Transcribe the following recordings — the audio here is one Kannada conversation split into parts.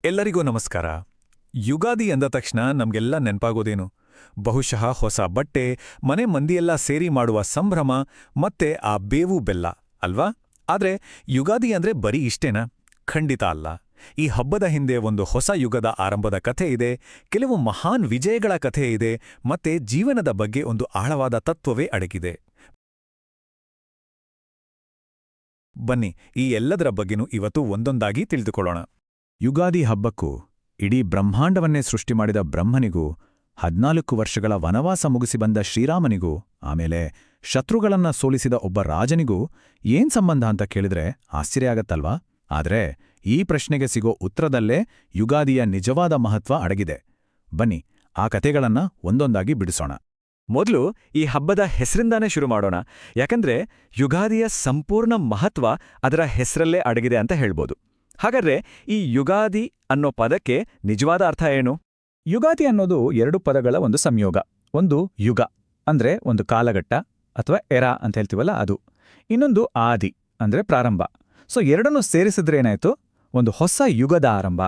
ಎಲ್ಲರಿಗೂ ನಮಸ್ಕಾರ. ಯುಗಾದಿ ಎಂದ ತಕ್ಷಣ ನಮ್ಗೆಲ್ಲ ನೆನ್ಪಾಗೋದೇನು? ಬಹುಶಃ ಹೊಸ ಬಟ್ಟೆ, ಮನೆ ಮಂದಿಯೆಲ್ಲ ಸೇರಿ ಮಾಡುವ ಸಂಭ್ರಮ, ಮತ್ತೆ ಆ ಬೇವು ಬೆಲ್ಲ ಅಲ್ವಾ? ಆದ್ರೆ ಯುಗಾದಿ ಅಂದ್ರೆ ಬರೀ ಇಷ್ಟೇನಾ? ಖಂಡಿತ ಅಲ್ಲ. ಈ ಹಬ್ಬದ ಹಿಂದೆ ಒಂದು ಹೊಸ ಯುಗದ ಆರಂಭದ ಕಥೆ ಇದೆ, ಕೆಲವು ಮಹಾನ್ ವಿಜಯಗಳ ಕಥೆ ಇದೆ, ಮತ್ತೆ ಜೀವನದ ಬಗ್ಗೆ ಒಂದು ಆಳವಾದ ತತ್ವವೇ ಅಡಗಿದೆ. ಬನ್ನಿ, ಈ ಎಲ್ಲದರ ಬಗ್ಗೆನೂ ಇವತ್ತು ಒಂದೊಂದಾಗಿ ತಿಳಿದುಕೊಳ್ಳೋಣ. ಯುಗಾದಿ ಹಬ್ಬಕ್ಕೂ ಇಡೀ ಬ್ರಹ್ಮಾಂಡವನ್ನೇ ಸೃಷ್ಟಿ ಮಾಡಿದ ಬ್ರಹ್ಮನಿಗೂ 14 ವರ್ಷಗಳ ವನವಾಸ ಮುಗಿಸಿ ಬಂದ ಶ್ರೀರಾಮನಿಗೂ ಆಮೇಲೆ ಶತ್ರುಗಳನ್ನ ಸೋಲಿಸಿದ ಒಬ್ಬ ರಾಜನಿಗೂ ಏನ್ ಸಂಬಂಧ ಅಂತ ಕೇಳಿದ್ರೆ ಆಶ್ಚರ್ಯ ಆಗತ್ತಲ್ವಾ? ಆದ್ರೆ ಈ ಪ್ರಶ್ನೆಗೆ ಸಿಗೋ ಉತ್ತರದಲ್ಲೇ ಯುಗಾದಿಯ ನಿಜವಾದ ಮಹತ್ವ ಅಡಗಿದೆ. ಬನ್ನಿ, ಆ ಕಥೆಗಳನ್ನ ಒಂದೊಂದಾಗಿ ಬಿಡಿಸೋಣ. ಮೊದಲು ಈ ಹಬ್ಬದ ಹೆಸರಿಂದಾನೇ ಶುರು ಮಾಡೋಣ. ಯಾಕಂದ್ರೆ ಯುಗಾದಿಯ ಸಂಪೂರ್ಣ ಮಹತ್ವ ಅದರ ಹೆಸರಲ್ಲೇ ಅಡಗಿದೆ ಅಂತ ಹೇಳ್ಬೋದು. ಹಾಗಾದ್ರೆ ಈ ಯುಗಾದಿ ಅನ್ನೋ ಪದಕ್ಕೆ ನಿಜವಾದ ಅರ್ಥ ಏನು? ಯುಗಾದಿ ಅನ್ನೋದು 2 ಪದಗಳ ಒಂದು ಸಂಯೋಗ. ಒಂದು ಯುಗ ಅಂದ್ರೆ ಒಂದು ಕಾಲಘಟ್ಟ ಅಥವಾ ಎರಾ ಅಂತ ಹೇಳ್ತೀವಲ್ಲ ಅದು. ಇನ್ನೊಂದು ಆದಿ ಅಂದ್ರೆ ಪ್ರಾರಂಭ. ಸೊ ಎರಡನ್ನೂ ಸೇರಿಸಿದ್ರೆ ಏನಾಯ್ತು? ಒಂದು ಹೊಸ ಯುಗದ ಆರಂಭ.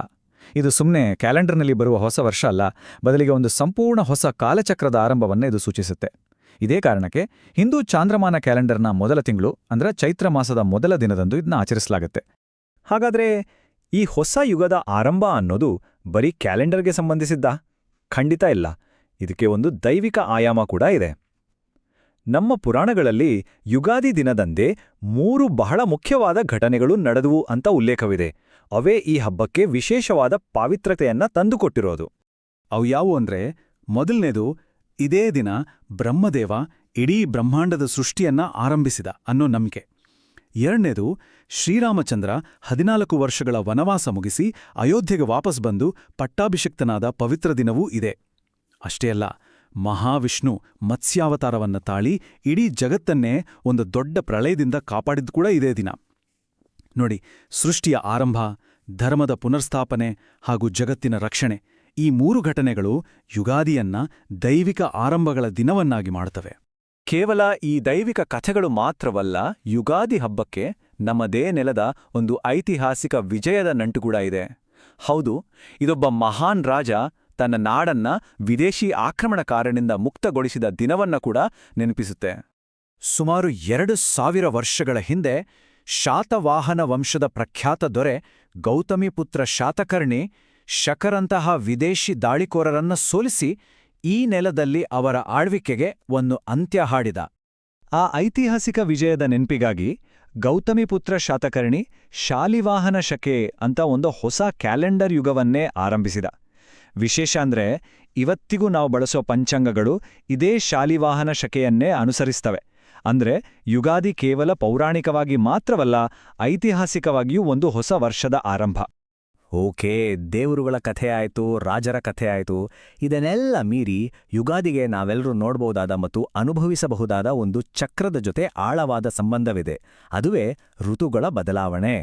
ಇದು ಸುಮ್ಮನೆ ಕ್ಯಾಲೆಂಡರ್ನಲ್ಲಿ ಬರುವ ಹೊಸ ವರ್ಷ ಅಲ್ಲ, ಬದಲಿಗೆ ಒಂದು ಸಂಪೂರ್ಣ ಹೊಸ ಕಾಲಚಕ್ರದ ಆರಂಭವನ್ನೇ ಇದು ಸೂಚಿಸುತ್ತೆ. ಇದೇ ಕಾರಣಕ್ಕೆ ಹಿಂದೂ ಚಾಂದ್ರಮಾನ ಕ್ಯಾಲೆಂಡರ್ನ ಮೊದಲ ತಿಂಗಳು ಅಂದ್ರೆ ಚೈತ್ರ ಮಾಸದ ಮೊದಲ ದಿನದಂದು ಇದನ್ನ ಆಚರಿಸಲಾಗುತ್ತೆ. ಹಾಗಾದ್ರೆ ಈ ಹೊಸ ಯುಗದ ಆರಂಭ ಅನ್ನೋದು ಬರೀ ಕ್ಯಾಲೆಂಡರ್ಗೆ ಸಂಬಂಧಿಸಿದ್ದ? ಖಂಡಿತ ಇಲ್ಲ. ಇದಕ್ಕೆ ಒಂದು ದೈವಿಕ ಆಯಾಮ ಕೂಡ ಇದೆ. ನಮ್ಮ ಪುರಾಣಗಳಲ್ಲಿ ಯುಗಾದಿ ದಿನದಂದೇ 3 ಬಹಳ ಮುಖ್ಯವಾದ ಘಟನೆಗಳು ನಡೆದುವು ಅಂತ ಉಲ್ಲೇಖವಿದೆ. ಅವೇ ಈ ಹಬ್ಬಕ್ಕೆ ವಿಶೇಷವಾದ ಪಾವಿತ್ರತೆಯನ್ನ ತಂದುಕೊಟ್ಟಿರೋದು. ಅವು ಯಾವುವು ಅಂದ್ರೆ, ಮೊದಲನೇದು, ಇದೇ ದಿನ ಬ್ರಹ್ಮದೇವ ಇಡೀ ಬ್ರಹ್ಮಾಂಡದ ಸೃಷ್ಟಿಯನ್ನ ಆರಂಭಿಸಿದ ಅನ್ನೋ ನಂಬಿಕೆ. ಎರಡನೇದು, ಶ್ರೀರಾಮಚಂದ್ರ 14 ವರ್ಷಗಳ ವನವಾಸ ಮುಗಿಸಿ ಅಯೋಧ್ಯೆಗೆ ವಾಪಸ್ ಬಂದು ಪಟ್ಟಾಭಿಷಿಕ್ತನಾದ ಪವಿತ್ರ ದಿನವೂ ಇದೆ. ಅಷ್ಟೇ ಅಲ್ಲ, ಮಹಾವಿಷ್ಣು ಮತ್ಸ್ಯಾವತಾರವನ್ನ ತಾಳಿ ಇಡೀ ಜಗತ್ತನ್ನೇ ಒಂದು ದೊಡ್ಡ ಪ್ರಳಯದಿಂದ ಕಾಪಾಡಿದ್ದು ಕೂಡ ಇದೇ ದಿನ. ನೋಡಿ, ಸೃಷ್ಟಿಯ ಆರಂಭ, ಧರ್ಮದ ಪುನರ್ಸ್ಥಾಪನೆ ಹಾಗೂ ಜಗತ್ತಿನ ರಕ್ಷಣೆ, ಈ 3 ಘಟನೆಗಳು ಯುಗಾದಿಯನ್ನ ದೈವಿಕ ಆರಂಭಗಳ ದಿನವನ್ನಾಗಿ ಮಾಡುತ್ತವೆ. ಕೇವಲ ಈ ದೈವಿಕ ಕಥೆಗಳು ಮಾತ್ರವಲ್ಲ, ಯುಗಾದಿ ಹಬ್ಬಕ್ಕೆ ನಮ್ಮದೇ ನೆಲದ ಒಂದು ಐತಿಹಾಸಿಕ ವಿಜಯದ ನಂಟು ಕೂಡ ಇದೆ. ಹೌದು, ಇದೊಬ್ಬ ಮಹಾನ್ ರಾಜ ತನ್ನ ನಾಡನ್ನ ವಿದೇಶಿ ಆಕ್ರಮಣಕಾರನಿಂದ ಮುಕ್ತಗೊಳಿಸಿದ ದಿನವನ್ನ ಕೂಡ ನೆನಪಿಸುತ್ತೆ. ಸುಮಾರು 2000 ವರ್ಷಗಳ ಹಿಂದೆ ಶಾತವಾಹನ ವಂಶದ ಪ್ರಖ್ಯಾತ ದೊರೆ ಗೌತಮಿಪುತ್ರ ಶಾತಕರ್ಣಿ ಶಕರಂತಹ ವಿದೇಶಿ ದಾಳಿಕೋರರನ್ನ ಸೋಲಿಸಿ ಈ ನೆಲದಲ್ಲಿ ಅವರ ಆಳ್ವಿಕೆಗೆ ಒಂದು ಅಂತ್ಯ ಹಾಡಿದ. ಆ ಐತಿಹಾಸಿಕ ವಿಜಯದ ನೆನಪಿಗಾಗಿ ಗೌತಮಿಪುತ್ರ ಶಾತಕರ್ಣಿ ಶಾಲಿವಾಹನ ಶಕೆ ಅಂತ ಒಂದು ಹೊಸ ಕ್ಯಾಲೆಂಡರ್ ಯುಗವನ್ನೇ ಆರಂಭಿಸಿದ. ವಿಶೇಷ ಅಂದ್ರೆ ಇವತ್ತಿಗೂ ನಾವು ಬಳಸೋ ಪಂಚಾಂಗಗಳು ಇದೇ ಶಾಲಿವಾಹನ ಶಕೆಯನ್ನೇ ಅನುಸರಿಸ್ತವೆ. ಅಂದ್ರೆ ಯುಗಾದಿ ಕೇವಲ ಪೌರಾಣಿಕವಾಗಿ ಮಾತ್ರವಲ್ಲ, ಐತಿಹಾಸಿಕವಾಗಿಯೂ ಒಂದು ಹೊಸ ವರ್ಷದ ಆರಂಭ. ಓಕೆ, ದೇವರುಗಳ ಕಥೆ ಆಯ್ತು, ರಾಜರ ಕಥೆ ಆಯ್ತು. ಇದನ್ನೆಲ್ಲ ಮೀರಿ ಯುಗಾದಿಗೆ ನಾವೆಲ್ಲರೂ ನೋಡಬಹುದಾದ ಮತ್ತು ಅನುಭವಿಸಬಹುದಾದ ಒಂದು ಚಕ್ರದ ಜೊತೆ ಆಳವಾದ ಸಂಬಂಧವಿದೆ. ಅದುವೇ ಋತುಗಳ ಬದಲಾವಣೆ.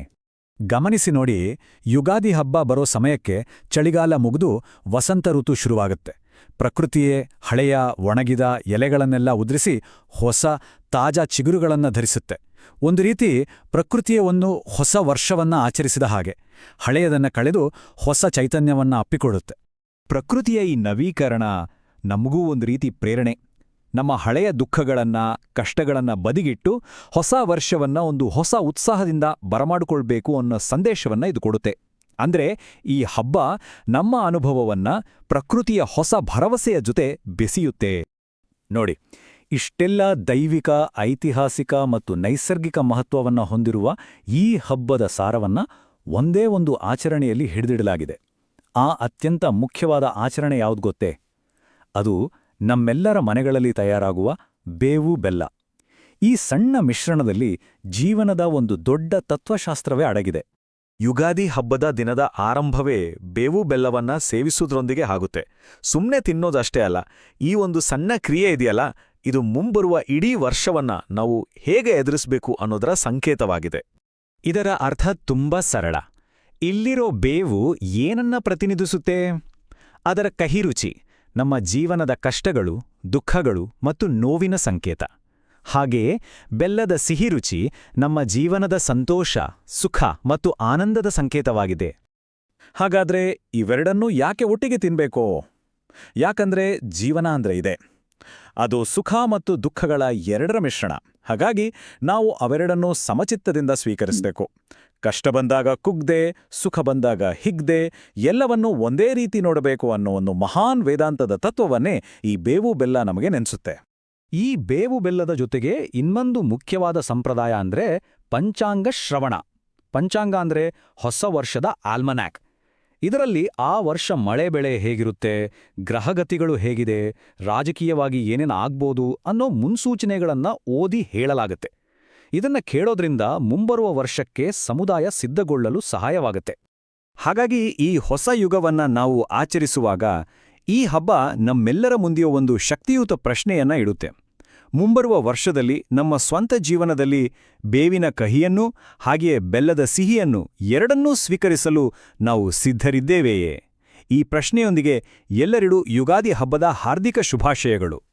ಗಮನಿಸಿ ನೋಡಿ, ಯುಗಾದಿ ಹಬ್ಬ ಬರೋ ಸಮಯಕ್ಕೆ ಚಳಿಗಾಲ ಮುಗಿದು ವಸಂತ ಋತು ಶುರುವಾಗುತ್ತೆ. ಪ್ರಕೃತಿಯೇ ಹಳೆಯ ಒಣಗಿದ ಎಲೆಗಳನ್ನೆಲ್ಲ ಉದುರಿಸಿ ಹೊಸ ತಾಜಾ ಚಿಗುರುಗಳನ್ನ ಧರಿಸುತ್ತೆ. ಒಂದು ರೀತಿ ಪ್ರಕೃತಿಯೇ ಒಂದು ಹೊಸ ವರ್ಷವನ್ನ ಆಚರಿಸಿದ ಹಾಗೆ, ಹಳೆಯದನ್ನ ಕಳೆದು ಹೊಸ ಚೈತನ್ಯವನ್ನ ಅಪ್ಪಿಕೊಡುತ್ತೆ. ಪ್ರಕೃತಿಯ ಈ ನವೀಕರಣ ನಮಗೂ ಒಂದು ರೀತಿ ಪ್ರೇರಣೆ. ನಮ್ಮ ಹಳೆಯ ದುಃಖಗಳನ್ನ ಕಷ್ಟಗಳನ್ನ ಬದಿಗಿಟ್ಟು ಹೊಸ ವರ್ಷವನ್ನ ಒಂದು ಹೊಸ ಉತ್ಸಾಹದಿಂದ ಬರಮಾಡಿಕೊಳ್ಬೇಕು ಅನ್ನೋ ಸಂದೇಶವನ್ನ ಇದು ಕೊಡುತ್ತೆ. ಅಂದ್ರೆ ಈ ಹಬ್ಬ ನಮ್ಮ ಅನುಭವವನ್ನ ಪ್ರಕೃತಿಯ ಹೊಸ ಭರವಸೆಯ ಜೊತೆ ಬೆಸೆಯುತ್ತೆ. ನೋಡಿ, ಇಷ್ಟೆಲ್ಲ ದೈವಿಕ, ಐತಿಹಾಸಿಕ ಮತ್ತು ನೈಸರ್ಗಿಕ ಮಹತ್ವವನ್ನ ಹೊಂದಿರುವ ಈ ಹಬ್ಬದ ಸಾರವನ್ನ ಒಂದೇ ಒಂದು ಆಚರಣೆಯಲ್ಲಿ ಹಿಡಿದಿಡಲಾಗಿದೆ. ಆ ಅತ್ಯಂತ ಮುಖ್ಯವಾದ ಆಚರಣೆ ಯಾವ್ದು ಗೊತ್ತೇ? ಅದು ನಮ್ಮೆಲ್ಲರ ಮನೆಗಳಲ್ಲಿ ತಯಾರಾಗುವ ಬೇವು ಬೆಲ್ಲ. ಈ ಸಣ್ಣ ಮಿಶ್ರಣದಲ್ಲಿ ಜೀವನದ ಒಂದು ದೊಡ್ಡ ತತ್ವಶಾಸ್ತ್ರವೇ ಅಡಗಿದೆ. ಯುಗಾದಿ ಹಬ್ಬದ ದಿನದ ಆರಂಭವೇ ಬೇವು ಬೆಲ್ಲವನ್ನ ಸೇವಿಸುವುದರೊಂದಿಗೆ ಆಗುತ್ತೆ. ಸುಮ್ಮನೆ ತಿನ್ನೋದಷ್ಟೇ ಅಲ್ಲ, ಈ ಒಂದು ಸಣ್ಣ ಕ್ರಿಯೆ ಇದೆಯಲ್ಲ, ಇದು ಮುಂಬರುವ ಇಡೀ ವರ್ಷವನ್ನ ನಾವು ಹೇಗೆ ಎದುರಿಸಬೇಕು ಅನ್ನೋದರ ಸಂಕೇತವಾಗಿದೆ. ಇದರ ಅರ್ಥ ತುಂಬಾ ಸರಳ. ಇಲ್ಲಿರೋ ಬೇವು ಏನನ್ನ ಪ್ರತಿನಿಧಿಸುತ್ತೆ? ಅದರ ಕಹಿರುಚಿ, ನಮ್ಮ ಜೀವನದ ಕಷ್ಟಗಳು, ದುಃಖಗಳು ಮತ್ತು ನೋವಿನ ಸಂಕೇತ. ಹಾಗೆಯೇ ಬೆಲ್ಲದ ಸಿಹಿರುಚಿ ನಮ್ಮ ಜೀವನದ ಸಂತೋಷ, ಸುಖ ಮತ್ತು ಆನಂದದ ಸಂಕೇತವಾಗಿದೆ. ಹಾಗಾದ್ರೆ ಇವೆರಡನ್ನೂ ಯಾಕೆ ಒಟ್ಟಿಗೆ ತಿನ್ಬೇಕೋ? ಯಾಕಂದ್ರೆ ಜೀವನ ಅಂದ್ರೆ ಇದೆ. ಅದು ಸುಖ ಮತ್ತು ದುಃಖಗಳ ಎರಡರ ಮಿಶ್ರಣ. ಹಾಗಾಗಿ ನಾವು ಅವೆರಡನ್ನೂ ಸಮಚಿತ್ತದಿಂದ ಸ್ವೀಕರಿಸಬೇಕು. ಕಷ್ಟ ಬಂದಾಗ ಕುಗ್ದೆ, ಸುಖ ಬಂದಾಗ ಹಿಗ್ದೆ, ಎಲ್ಲವನ್ನೂ ಒಂದೇ ರೀತಿ ನೋಡಬೇಕು ಅನ್ನೋ ಒಂದು ಮಹಾನ್ ವೇದಾಂತದ ತತ್ವವನ್ನೇ ಈ ಬೇವು ಬೆಲ್ಲ ನಮಗೆ ನೆನೆಸುತ್ತೆ. ಈ ಬೇವು ಬೆಲ್ಲದ ಜೊತೆಗೆ ಇನ್ನೊಂದು ಮುಖ್ಯವಾದ ಸಂಪ್ರದಾಯ ಅಂದ್ರೆ ಪಂಚಾಂಗ ಶ್ರವಣ. ಪಂಚಾಂಗ ಅಂದ್ರೆ ಹೊಸ ವರ್ಷದ ಆಲ್ಮನ್ಯಾಕ್. ಇದರಲ್ಲಿ ಆ ವರ್ಷ ಮಳೆ ಬೆಳೆ ಹೇಗಿರುತ್ತೆ, ಗ್ರಹಗತಿಗಳು ಹೇಗಿದೆ, ರಾಜಕೀಯವಾಗಿ ಏನೇನು ಆಗ್ಬೋದು ಅನ್ನೋ ಮುನ್ಸೂಚನೆಗಳನ್ನ ಓದಿ ಹೇಳಲಾಗುತ್ತೆ. ಇದನ್ನ ಕೇಳೋದ್ರಿಂದ ಮುಂಬರುವ ವರ್ಷಕ್ಕೆ ಸಮುದಾಯ ಸಿದ್ಧಗೊಳ್ಳಲು ಸಹಾಯವಾಗುತ್ತೆ. ಹಾಗಾಗಿ ಈ ಹೊಸ ಯುಗವನ್ನ ನಾವು ಆಚರಿಸುವಾಗ ಈ ಹಬ್ಬ ನಮ್ಮೆಲ್ಲರ ಮುಂದೆಯೋ ಒಂದು ಶಕ್ತಿಯುತ ಪ್ರಶ್ನೆಯನ್ನ ಇಡುತ್ತೆ. ಮುಂಬರುವ ವರ್ಷದಲ್ಲಿ ನಮ್ಮ ಸ್ವಂತ ಜೀವನದಲ್ಲಿ ಬೇವಿನ ಕಹಿಯನ್ನೂ ಹಾಗೆಯೇ ಬೆಲ್ಲದ ಸಿಹಿಯನ್ನು ಎರಡನ್ನೂ ಸ್ವೀಕರಿಸಲು ನಾವು ಸಿದ್ಧರಿದ್ದೇವೆಯೇ? ಈ ಪ್ರಶ್ನೆಯೊಂದಿಗೆ ಎಲ್ಲರಿಗೂ ಯುಗಾದಿ ಹಬ್ಬದ ಹಾರ್ದಿಕ ಶುಭಾಶಯಗಳು.